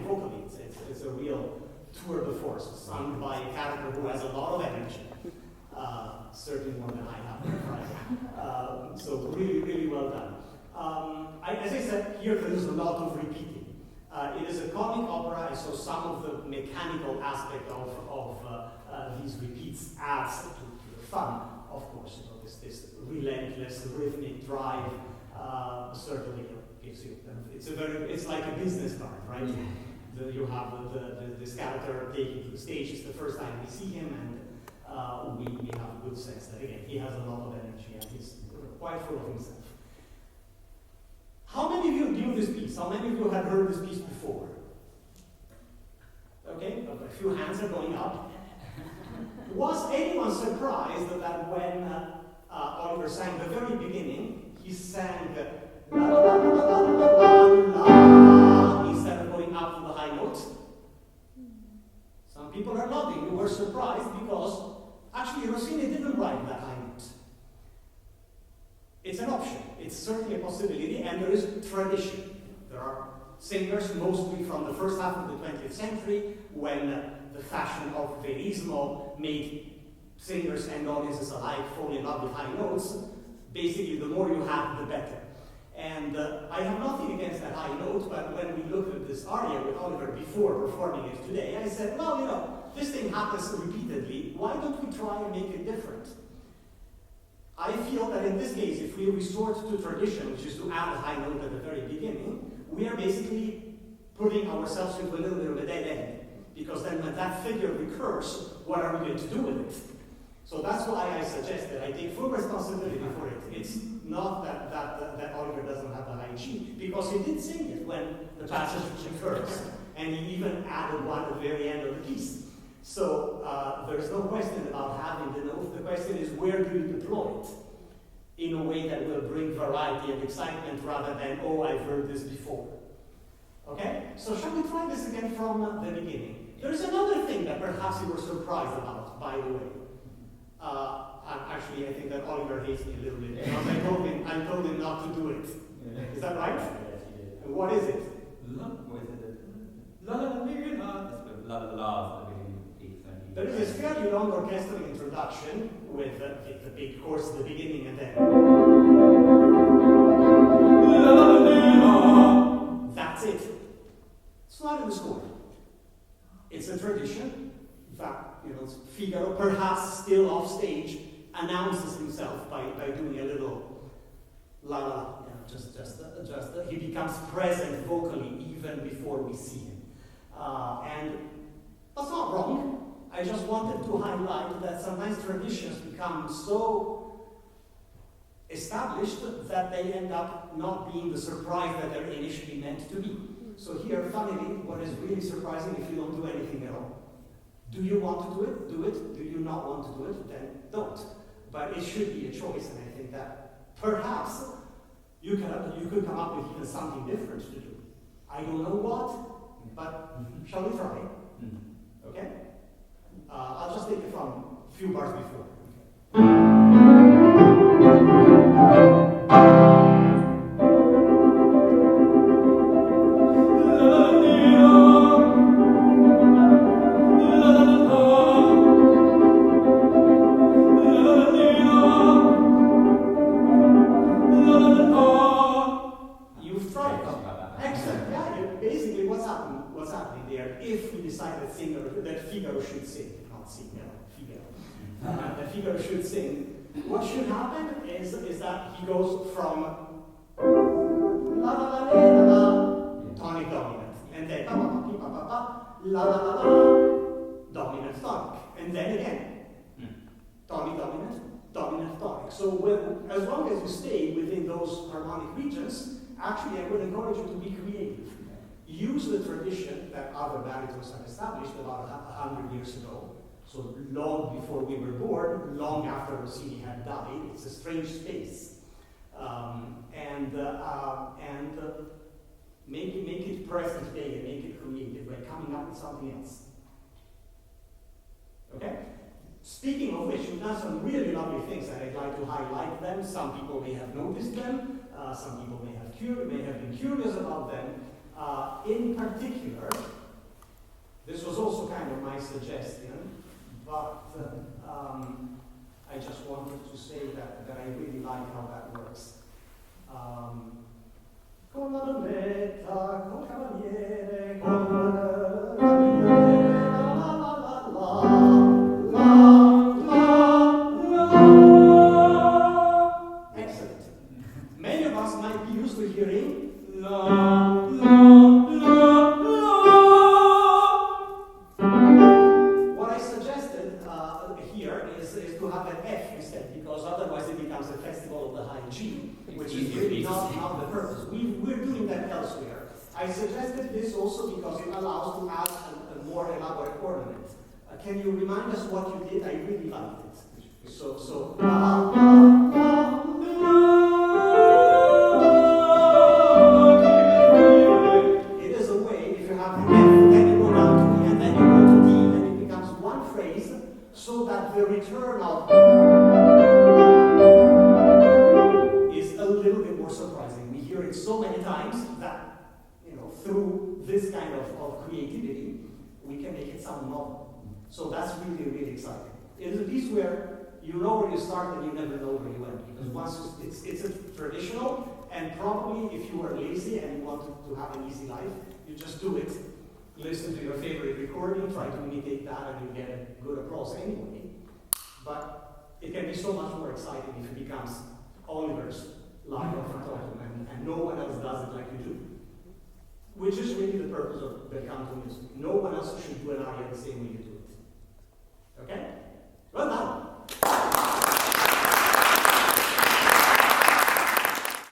vocally. It's a real tour de force, sung by a character who has a lot of energy. Certainly more than I have. Right? So really, really well done. As I said, here there is a lot of repeating. It is a comic opera, and so some of the mechanical aspect of these repeats adds to the fun, of course. You know, this relentless rhythmic drive certainly gives you. It's like a business card, right? You have this character taken to the stage. It's the first time we see him, and we have a good sense that again he has a lot of energy and he's quite full of himself. How many of you knew this piece? How many of you have heard this piece before? Okay, a few hands are going up. Was anyone surprised that when Oliver sang the very beginning, he sang la la la la la la instead of going up to the high notes? Some people are nodding. You were surprised because actually Rossini didn't write that high note. It's an option. It's certainly a possibility, and there is tradition. There are singers, mostly from the first half of the 20th century, when the fashion of verismo made singers and audiences alike fall in love with high notes. Basically, the more you have, the better. And I have nothing against that high note, but when we looked at this aria with Oliver before performing it today, I said, well, you know, this thing happens repeatedly. Why don't we try and make it different? I feel that in this case, if we resort to tradition, which is to add a high note at the very beginning, we are basically putting ourselves into a little bit of a dead end. Because then when that figure recurs, what are we going to do with it? So that's why I suggested I take full responsibility for it. It's not that Oliver doesn't have the high G, because he did sing it when the passage recurs, and he even added one at the very end of the piece. So there's no question about having the note. The question is, where do you deploy it in a way that will bring variety and excitement rather than, oh, I've heard this before. Okay? So shall we try this again from the beginning? There's another thing that perhaps you were surprised about, by the way. Actually, I think that Oliver hates me a little bit because I told him not to do it. Is that right? Yes, he did. And what is it? La la la la la la. There is this fairly long orchestral introduction with the big chorus at the beginning and then. That's it. It's not in the score. It's a tradition. In fact, you know, Figaro, perhaps still off stage, announces himself by doing a little la la. You know, he becomes present vocally even before we see him, and that's not wrong. I just wanted to highlight that sometimes traditions become so established that they end up not being the surprise that they're initially meant to be. So here, funnily, what is really surprising if you don't do anything at all. Do you want to do it? Do it. Do you not want to do it? Then don't. But it should be a choice, and I think that perhaps you could come up with even something different to do. I don't know what, but shall we try? Okay? I'll just take it from a few bars before. You've tried. Excellent. Yeah, basically what's happening there, if we decide that Figaro should sing, not sing, Figaro. That Figaro should sing, what should happen is that he goes from la la la la la, tonic dominant, and then pa pa pa pa pa pa, la la la la, dominant tonic, and then again, tonic dominant, dominant tonic. So as long as you stay within those harmonic regions, actually I would encourage you to be creative. Use the tradition that other baritons have established about 100 years ago. So long before we were born, long after Rossini had died. It's a strange space. Make it present day and make it creative by coming up with something else. Okay? Speaking of which, you've done some really lovely things, and I'd like to highlight them. Some people may have noticed them. Some people may have been curious about them. In particular, suggestion, but I just wanted to say that I really like how that works. Con la donnetta, col cavaliere, con la la la la la. Excellent. Many of us might be used to hearing la la la la. What I suggested here is to have an F instead, because otherwise it becomes a festival of the high G, which is really not the purpose. We're doing that elsewhere. I suggested this also because it allows to add a more elaborate ornament. Can you remind us what you did? I really liked it. So it is a way, if you have an F, then you go down to E, and then you go to D, and it becomes one phrase, so that the return of is a little bit more surprising. We hear it so many times that, through this kind of creativity, we can make it sound novel. So that's really, really exciting. It is a piece where you know where you start and you never know where you end. Because once it's a traditional, and probably if you are lazy and you want to have an easy life, you just do it. Listen to your favorite recording, try to imitate that, and you get good applause anyway. But it can be so much more exciting if it becomes Oliver's Largo al factotum, and no one else does it like you do. Which is really the purpose of Belcanto music. No one else should do an aria the same way you do it.